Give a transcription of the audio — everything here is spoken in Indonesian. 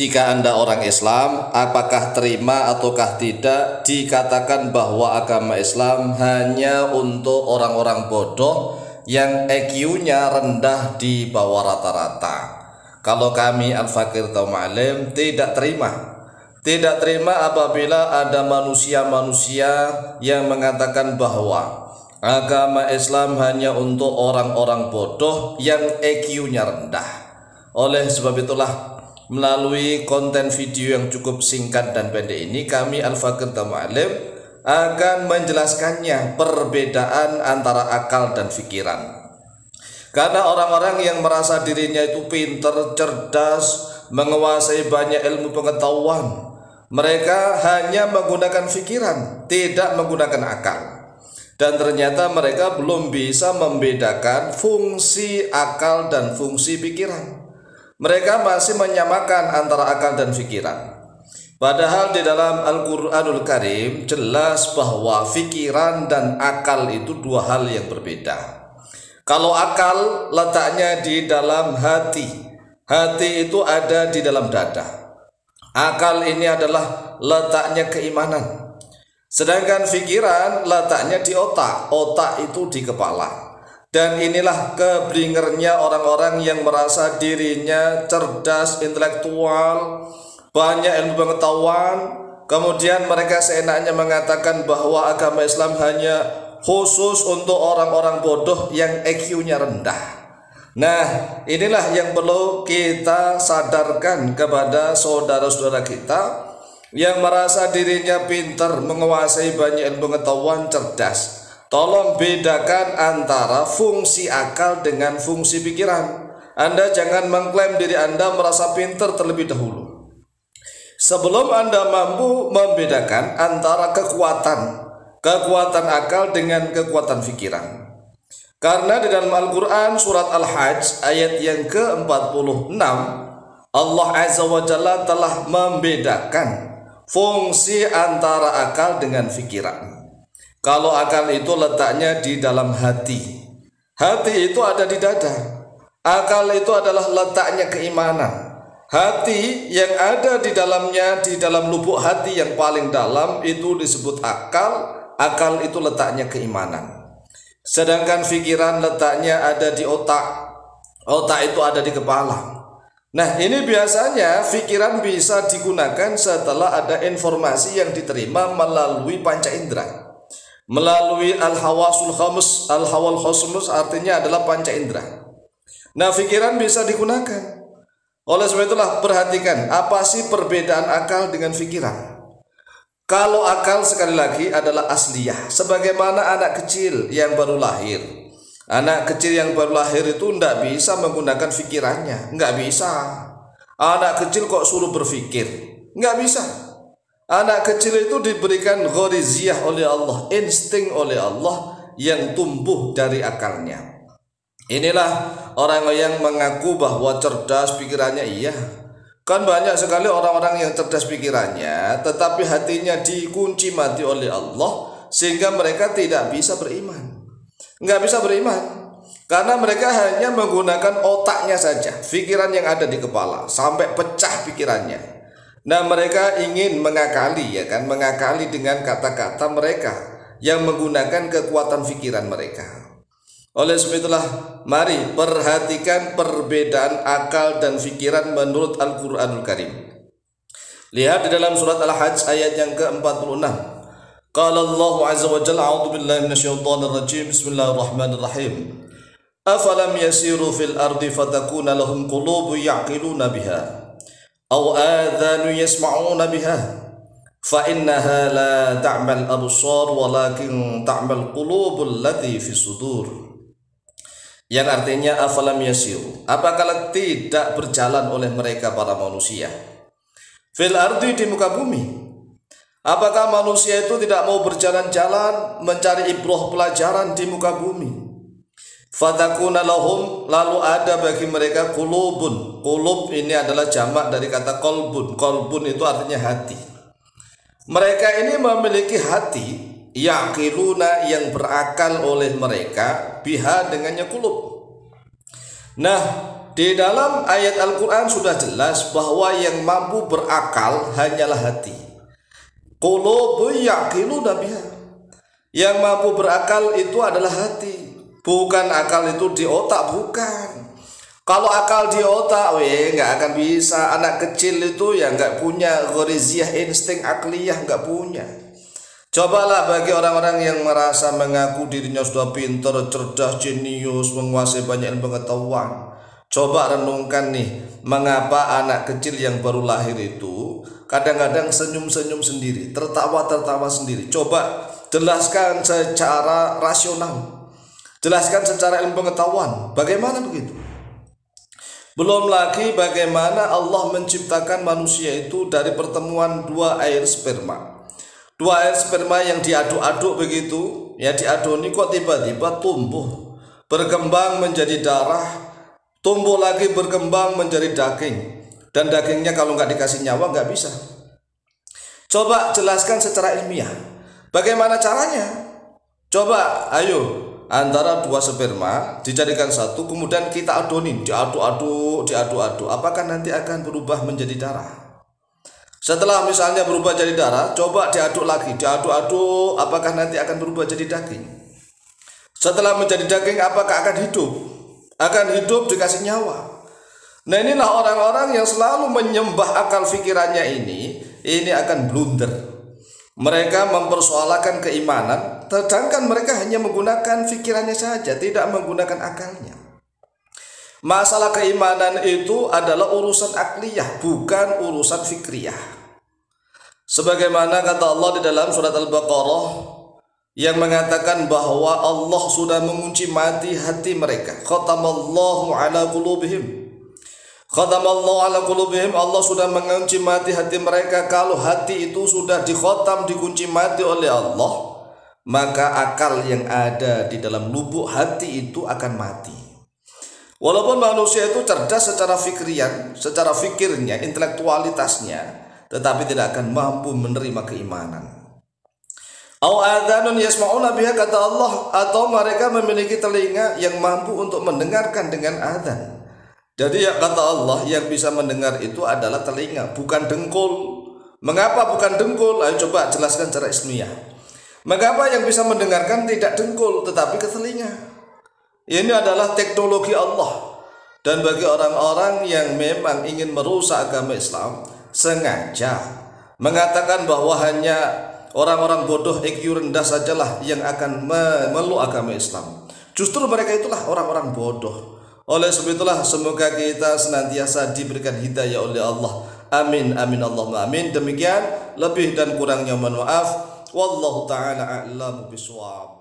Jika Anda orang Islam, apakah terima ataukah tidak dikatakan bahwa agama Islam hanya untuk orang-orang bodoh yang EQ-nya rendah di bawah rata-rata? Kalau kami Al-Fakir Taumalim tidak terima. Tidak terima apabila ada manusia-manusia yang mengatakan bahwa agama Islam hanya untuk orang-orang bodoh yang EQ-nya rendah. Oleh sebab itulah, melalui konten video yang cukup singkat dan pendek ini, kami Al-Fakir Taumalim akan menjelaskannya perbedaan antara akal dan pikiran. Karena orang-orang yang merasa dirinya itu pintar, cerdas, menguasai banyak ilmu pengetahuan, mereka hanya menggunakan pikiran, tidak menggunakan akal. Dan ternyata mereka belum bisa membedakan fungsi akal dan fungsi pikiran. Mereka masih menyamakan antara akal dan pikiran. Padahal di dalam Al-Quranul Karim jelas bahwa pikiran dan akal itu dua hal yang berbeda. Kalau akal letaknya di dalam hati, hati itu ada di dalam dada. Akal ini adalah letaknya keimanan. Sedangkan pikiran letaknya di otak, otak itu di kepala. Dan inilah keblingernya orang-orang yang merasa dirinya cerdas, intelektual, banyak ilmu pengetahuan. Kemudian mereka seenaknya mengatakan bahwa agama Islam hanya khusus untuk orang-orang bodoh yang EQ-nya rendah. Nah, inilah yang perlu kita sadarkan kepada saudara-saudara kita yang merasa dirinya pintar, menguasai banyak ilmu pengetahuan, cerdas. Tolong bedakan antara fungsi akal dengan fungsi pikiran. Anda jangan mengklaim diri Anda merasa pintar terlebih dahulu sebelum Anda mampu membedakan antara kekuatan akal dengan kekuatan pikiran. Karena di dalam Al-Quran surat Al-Hajj ayat yang ke-46, Allah Azza wa Jalla telah membedakan fungsi antara akal dengan pikiran. Kalau akal itu letaknya di dalam hati, hati itu ada di dada. Akal itu adalah letaknya keimanan. Hati yang ada di dalamnya, di dalam lubuk hati yang paling dalam itu disebut akal. Akal itu letaknya keimanan. Sedangkan pikiran letaknya ada di otak. Otak itu ada di kepala. Nah, ini biasanya pikiran bisa digunakan setelah ada informasi yang diterima melalui panca indera. Melalui al-hawasul khams, al-hawal khosmus artinya adalah panca indera. Nah, pikiran bisa digunakan. Oleh sebab itulah perhatikan apa sih perbedaan akal dengan pikiran. Kalau akal sekali lagi adalah asliyah, sebagaimana anak kecil yang baru lahir. Anak kecil yang baru lahir itu tidak bisa menggunakan pikirannya, nggak bisa. Anak kecil kok suruh berpikir, nggak bisa. Anak kecil itu diberikan ghoriziyah oleh Allah, insting oleh Allah yang tumbuh dari akalnya. Inilah orang yang mengaku bahwa cerdas pikirannya, iya. Kan banyak sekali orang-orang yang cerdas pikirannya, tetapi hatinya dikunci mati oleh Allah, sehingga mereka tidak bisa beriman. Nggak bisa beriman, karena mereka hanya menggunakan otaknya saja, pikiran yang ada di kepala, sampai pecah pikirannya. Nah, mereka ingin mengakali, ya kan, mengakali dengan kata-kata mereka yang menggunakan kekuatan pikiran mereka. Oleh sebab itulah, mari perhatikan perbedaan akal dan pikiran menurut Al-Quranul Karim. Lihat di dalam surat Al-Hajj ayat yang ke-46. Qala Allah Azza wa Jalla, a'udzu billahi minasyaitonir rajim, bismillahirrahmanirrahim. Afalam yasiru fil ardi fatakuna lahum qulubun ya'qiluna biha aw adhanu yasma'una biha fa innaha la ta'mal absar walakin ta'mal qulubul lati fi sudur. Yang artinya afalam yasiru, apakah tidak berjalan oleh mereka para manusia fil ardi, di muka bumi. Apakah manusia itu tidak mau berjalan-jalan mencari ibrah pelajaran di muka bumi? Fatakuna lahum, lalu ada bagi mereka qulubun. Qulub ini adalah jamak dari kata qalbun. Qalbun itu artinya hati. Mereka ini memiliki hati, yaqiluna, yang berakal oleh mereka, biha dengannya qulub. Nah, Di dalam ayat Al-Quran sudah jelas bahwa yang mampu berakal hanyalah hati. Qulubun ya'qiluna biha. Yang mampu berakal itu adalah hati, bukan akal itu di otak, bukan. Kalau akal di otak, nggak akan bisa. Anak kecil itu ya nggak punya ghoriziyah, insting akliyah, nggak punya. Cobalah bagi orang-orang yang merasa mengaku dirinya sudah pintar, cerdas, jenius, menguasai banyak ilmu pengetahuan. Coba renungkan nih, mengapa anak kecil yang baru lahir itu kadang-kadang senyum-senyum sendiri, tertawa-tertawa sendiri. Coba jelaskan secara rasional, jelaskan secara ilmu pengetahuan, bagaimana begitu? Belum lagi bagaimana Allah menciptakan manusia itu dari pertemuan dua air sperma. Dua air sperma yang diaduk-aduk begitu, ya diaduk ini kok tiba-tiba tumbuh, berkembang menjadi darah, tumbuh lagi berkembang menjadi daging, dan dagingnya kalau nggak dikasih nyawa nggak bisa. Coba jelaskan secara ilmiah, bagaimana caranya? Coba, ayo, antara dua sperma dijadikan satu, kemudian kita adonin, diaduk-aduk, apakah nanti akan berubah menjadi darah? Setelah misalnya berubah jadi darah, coba diaduk lagi, diaduk-aduk, apakah nanti akan berubah jadi daging? Setelah menjadi daging, apakah akan hidup? Akan hidup dikasih nyawa. Nah, inilah orang-orang yang selalu menyembah akal fikirannya ini akan blunder. Mereka mempersoalkan keimanan, sedangkan mereka hanya menggunakan fikirannya saja, tidak menggunakan akalnya. Masalah keimanan itu adalah urusan akliyah, bukan urusan fikriyah. Sebagaimana kata Allah di dalam surat Al-Baqarah yang mengatakan bahwa Allah sudah mengunci mati hati mereka. Khatamallahu ala qulubihim. Khatamallahu ala qulubihim, Allah sudah mengunci mati hati mereka. Kalau hati itu sudah dikhotam, dikunci mati oleh Allah, maka akal yang ada di dalam lubuk hati itu akan mati. Walaupun manusia itu cerdas secara fikrian, secara fikirnya, intelektualitasnya, tetapi tidak akan mampu menerima keimanan. Au adzanun yasma'una biha, kata Allah, atau mereka memiliki telinga yang mampu untuk mendengarkan dengan adzan. Jadi ya kata Allah, yang bisa mendengar itu adalah telinga, bukan dengkul. Mengapa bukan dengkul? Ayo coba jelaskan secara ilmiah. Mengapa yang bisa mendengarkan tidak dengkul tetapi ke telinga? Ini adalah teknologi Allah. Dan bagi orang-orang yang memang ingin merusak agama Islam, sengaja mengatakan bahwa hanya orang-orang bodoh IQ rendah sajalah yang akan memeluk agama Islam. Justru mereka itulah orang-orang bodoh. Oleh sebab itulah semoga kita senantiasa diberikan hidayah oleh Allah. Amin, amin, Allahumma amin. Demikian, lebih dan kurangnya mohon maaf. Wallahu ta'ala a'lamu bishawab.